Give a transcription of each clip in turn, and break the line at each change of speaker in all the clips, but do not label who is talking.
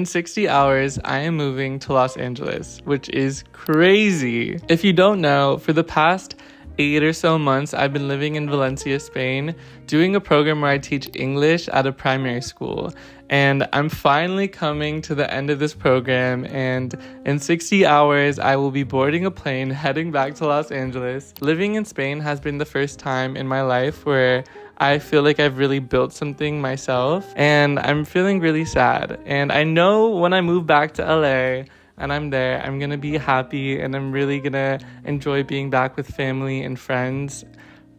In 60 hours, I am moving to Los Angeles, which is crazy. If you don't know, for the past 8 or so months, I've been living in Valencia, Spain, doing a program where I teach English at a primary school. And I'm finally coming to the end of this program, and in 60 hours, I will be boarding a plane heading back to Los Angeles. Living in Spain has been the first time in my life where I feel like I've really built something myself, and I'm feeling really sad. And I know when I move back to LA, and I'm there, I'm gonna be happy and I'm really gonna enjoy being back with family and friends.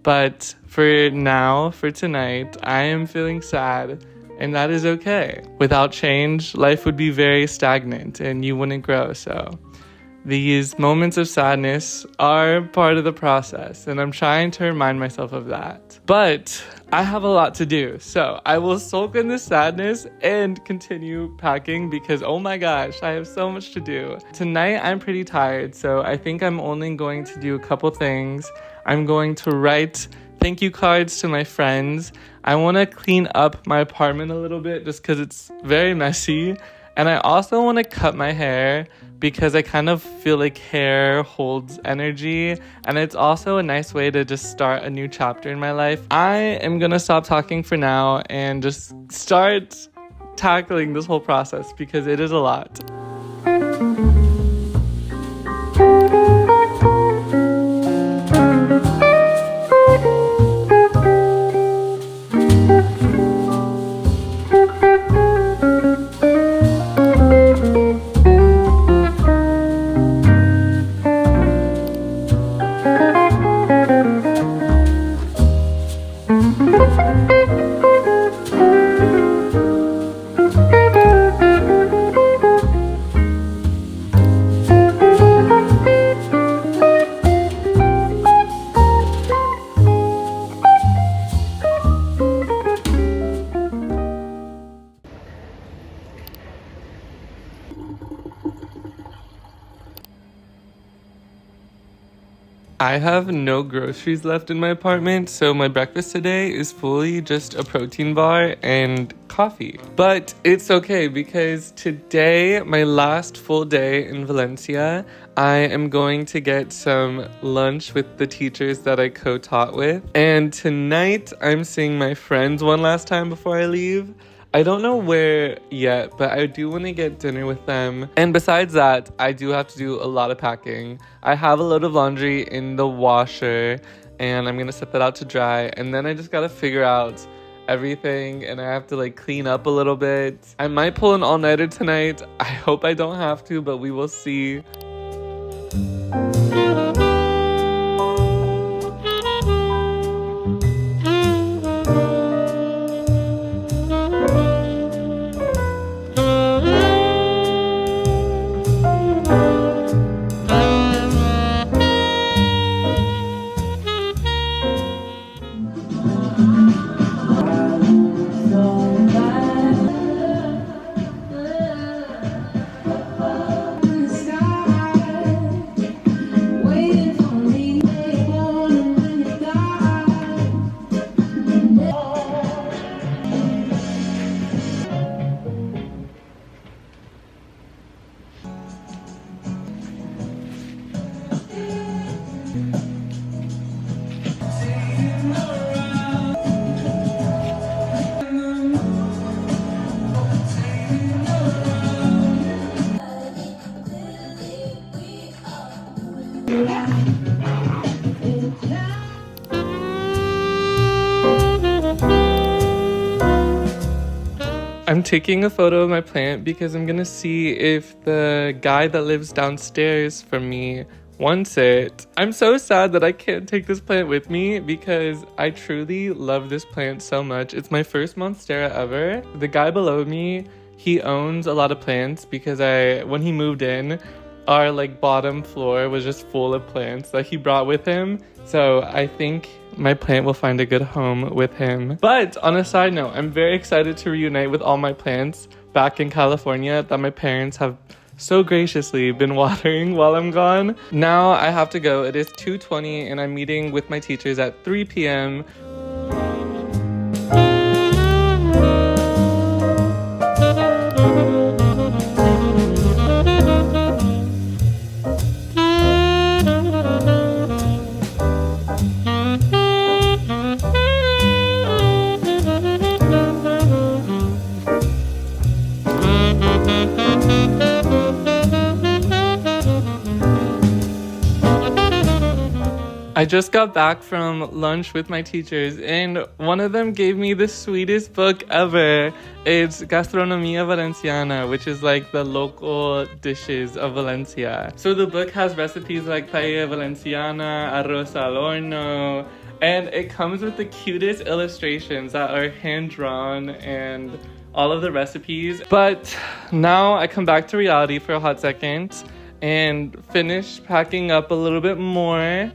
But for now, for tonight, I am feeling sad, and that is okay. Without change, life would be very stagnant and you wouldn't grow. So these moments of sadness are part of the process, and I'm trying to remind myself of that. But I have a lot to do, so I will sulk in this sadness and continue packing because, oh my gosh, I have so much to do. Tonight, I'm pretty tired, so I think I'm only going to do a couple things. I'm going to write thank you cards to my friends. I want to clean up my apartment a little bit just because it's very messy. And I also want to cut my hair because I kind of feel like hair holds energy, and it's also a nice way to just start a new chapter in my life. I am gonna stop talking for now and just start tackling this whole process because it is a lot. I have no groceries left in my apartment, so my breakfast today is fully just a protein bar and coffee. But it's okay because today, my last full day in Valencia, I am going to get some lunch with the teachers that I co-taught with. And tonight, I'm seeing my friends one last time before I leave. I don't know where yet, but I do want to get dinner with them. And besides that, I do have to do a lot of packing. I have a load of laundry in the washer, and I'm going to set that out to dry. And then I just got to figure out everything, and I have to clean up a little bit. I might pull an all-nighter tonight. I hope I don't have to, but we will see. I'm taking a photo of my plant because I'm gonna see if the guy that lives downstairs from me wants it. I'm so sad that I can't take this plant with me because I truly love this plant so much. It's my first Monstera ever. The guy below me, he owns a lot of plants because when he moved in, our bottom floor was just full of plants that he brought with him. So I think my plant will find a good home with him. But on a side note, I'm very excited to reunite with all my plants back in California that my parents have so graciously been watering while I'm gone. Now I have to go. It is 2:20 and I'm meeting with my teachers at 3 p.m. I just got back from lunch with my teachers, and one of them gave me the sweetest book ever. It's Gastronomia Valenciana, which is like the local dishes of Valencia. So the book has recipes like paella valenciana, arroz al horno, and it comes with the cutest illustrations that are hand-drawn and all of the recipes. But now I come back to reality for a hot second and finish packing up a little bit more.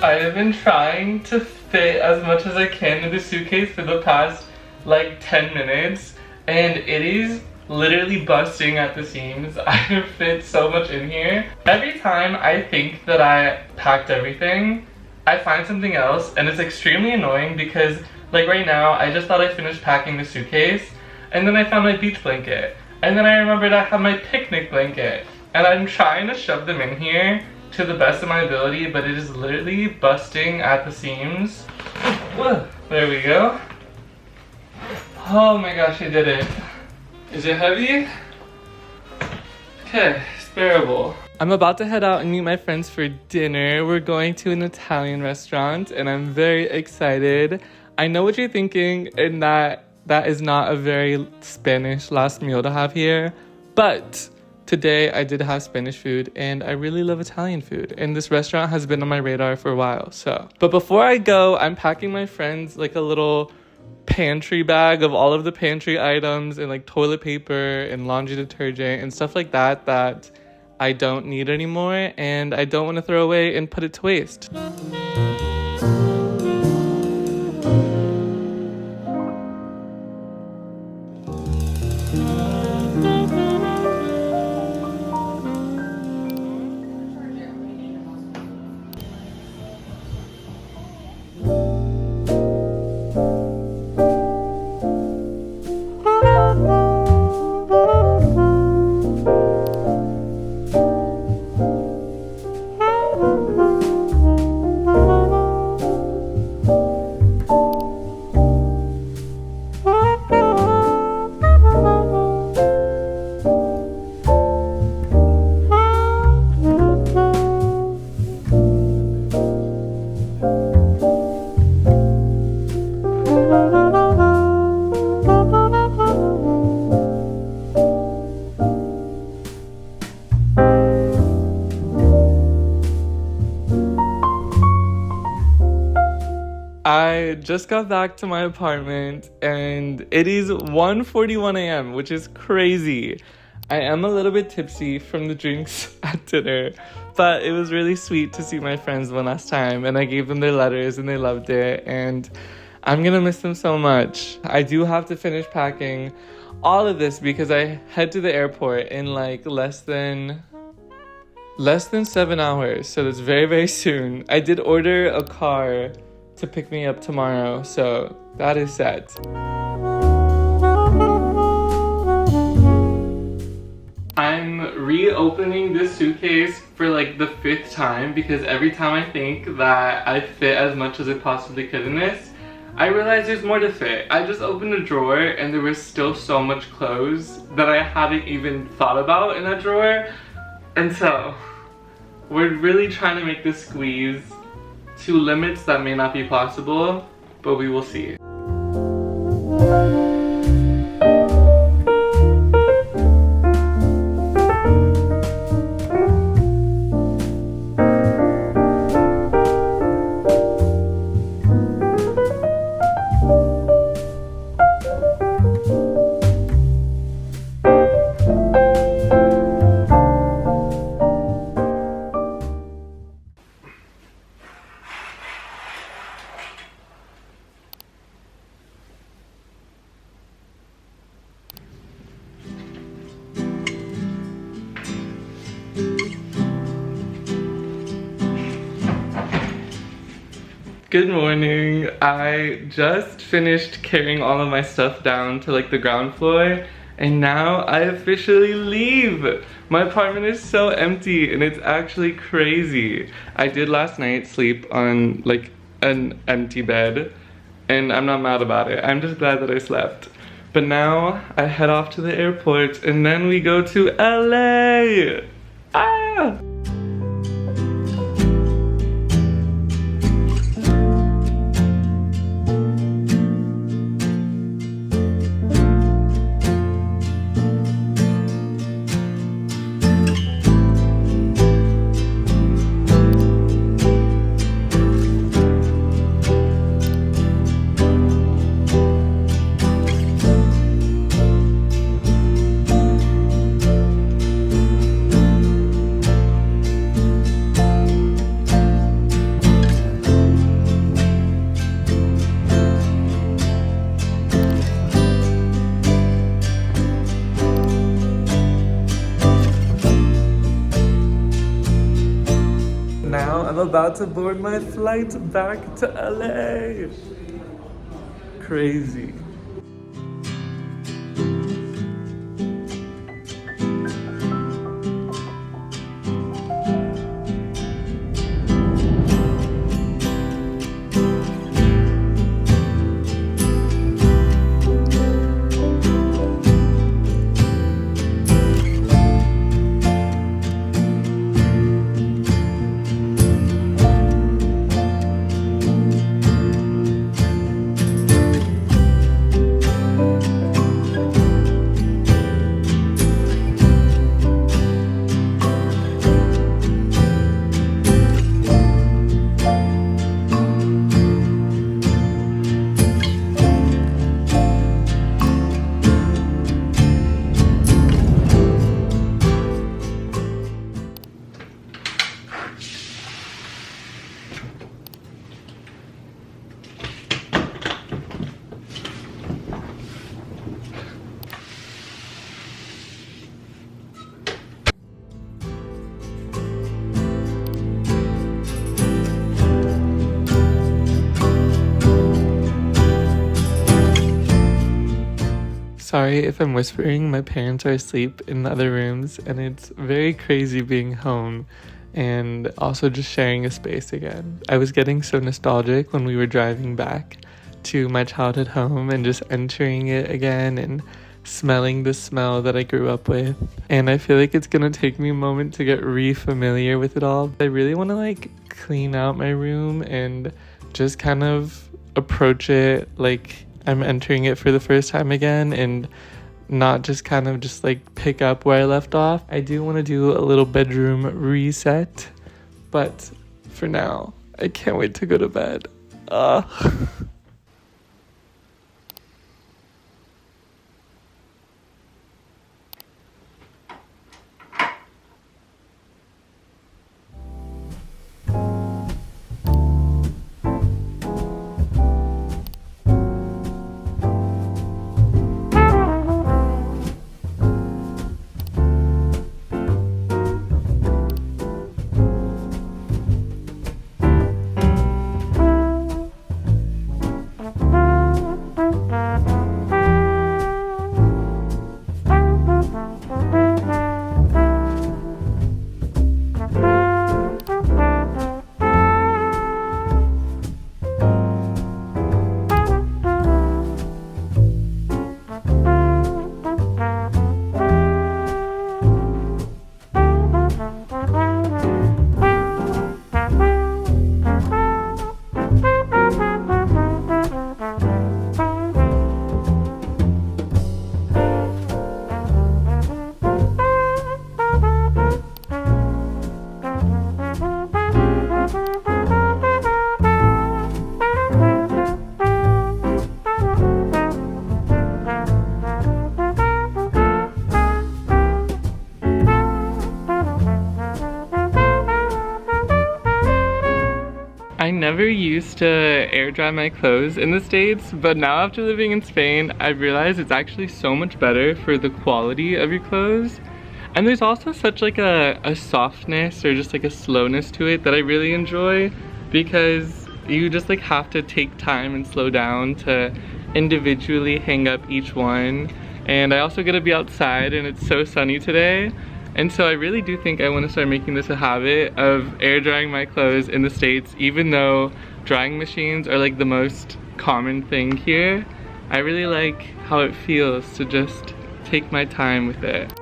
I've been trying to fit as much as I can in the suitcase for the past like 10 minutes, and it is literally busting at the seams. I have fit so much in here. Every time I think that I packed everything, I find something else, and it's extremely annoying because like right now I just thought I finished packing the suitcase, and then I found my beach blanket, and then I remembered I have my picnic blanket, and I'm trying to shove them in here to the best of my ability, but it is literally busting at the seams. There we go. Oh my gosh, I did it. Is it heavy? Okay, it's bearable. I'm about to head out and meet my friends for dinner. We're going to an Italian restaurant and I'm very excited. I know what you're thinking, and that is not a very Spanish last meal to have here, but today I did have Spanish food and I really love Italian food, and this restaurant has been on my radar for a while. But before I go, I'm packing my friends like a little pantry bag of all of the pantry items and like toilet paper and laundry detergent and stuff like that that I don't need anymore and I don't want to throw away and put it to waste. I just got back to my apartment and it is 1:41 a.m., which is crazy. I am a little bit tipsy from the drinks at dinner, but it was really sweet to see my friends one last time, and I gave them their letters and they loved it, and I'm gonna miss them so much. I do have to finish packing all of this because I head to the airport in like less than 7 hours, so that's very, very soon. I did order a car to pick me up tomorrow, so that is set. I'm reopening this suitcase for like the 5th time because every time I think that I fit as much as I possibly could in this, I realize there's more to fit. I just opened a drawer and there was still so much clothes that I hadn't even thought about in that drawer. And so, we're really trying to make this squeeze to limits that may not be possible, but we will see. Good morning. I just finished carrying all of my stuff down to like the ground floor, and now I officially leave. My apartment is so empty and it's actually crazy. I did last night sleep on like an empty bed and I'm not mad about it. I'm just glad that I slept. But now I head off to the airport and then we go to LA. Ah! Now I'm about to board my flight back to LA. Crazy. Sorry if I'm whispering, my parents are asleep in the other rooms and it's very crazy being home and also just sharing a space again. I was getting so nostalgic when we were driving back to my childhood home and just entering it again and smelling the smell that I grew up with. And I feel like it's gonna take me a moment to get re-familiar with it all. I really wanna like clean out my room and just kind of approach it like I'm entering it for the first time again and not just kind of just like pick up where I left off. I do want to do a little bedroom reset, but for now, I can't wait to go to bed. I never used to air dry my clothes in the States, but now after living in Spain, I've realized it's actually so much better for the quality of your clothes. And there's also such like a softness or just like a slowness to it that I really enjoy, because you just like have to take time and slow down to individually hang up each one. And I also get to be outside and it's so sunny today. And so I really do think I want to start making this a habit of air drying my clothes in the States, even though drying machines are like the most common thing here. I really like how it feels to just take my time with it.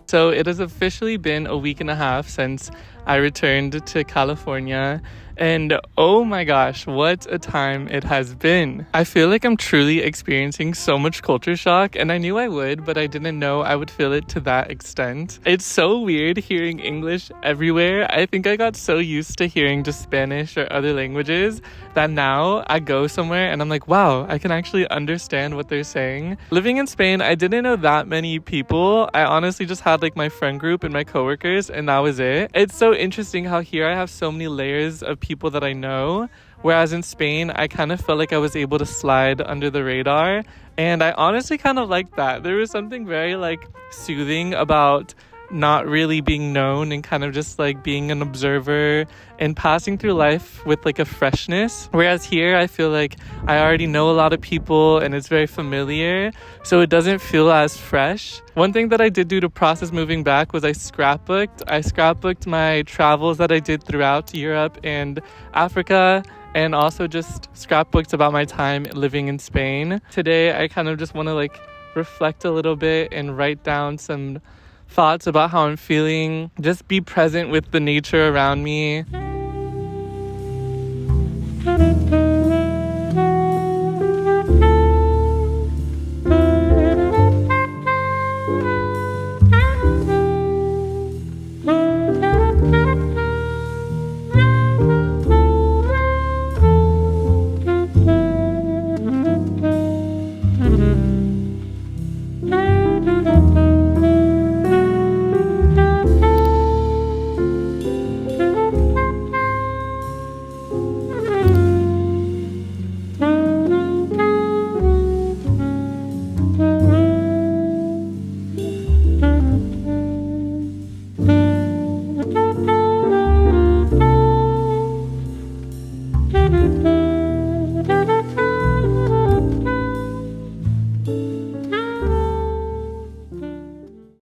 So it has officially been a week and a half since I returned to California, and oh my gosh, what a time it has been. I feel like I'm truly experiencing so much culture shock, and I knew I would, but I didn't know I would feel it to that extent. It's so weird hearing English everywhere. I think I got so used to hearing just Spanish or other languages that now I go somewhere and I'm like, wow, I can actually understand what they're saying. Living in Spain, I didn't know that many people. I honestly just had like my friend group and my coworkers, and that was it. It's so interesting how here I have so many layers of people that I know, whereas in Spain I kind of felt like I was able to slide under the radar, and I honestly kind of liked that. There was something very like soothing about not really being known and kind of just like being an observer and passing through life with like a freshness, whereas here I feel like I already know a lot of people and it's very familiar, so it doesn't feel as fresh. One thing that I did do to process moving back was I scrapbooked my travels that I did throughout Europe and Africa, and also just scrapbooked about my time living in Spain. Today I kind of just want to like reflect a little bit and write down some thoughts about how I'm feeling, just be present with the nature around me.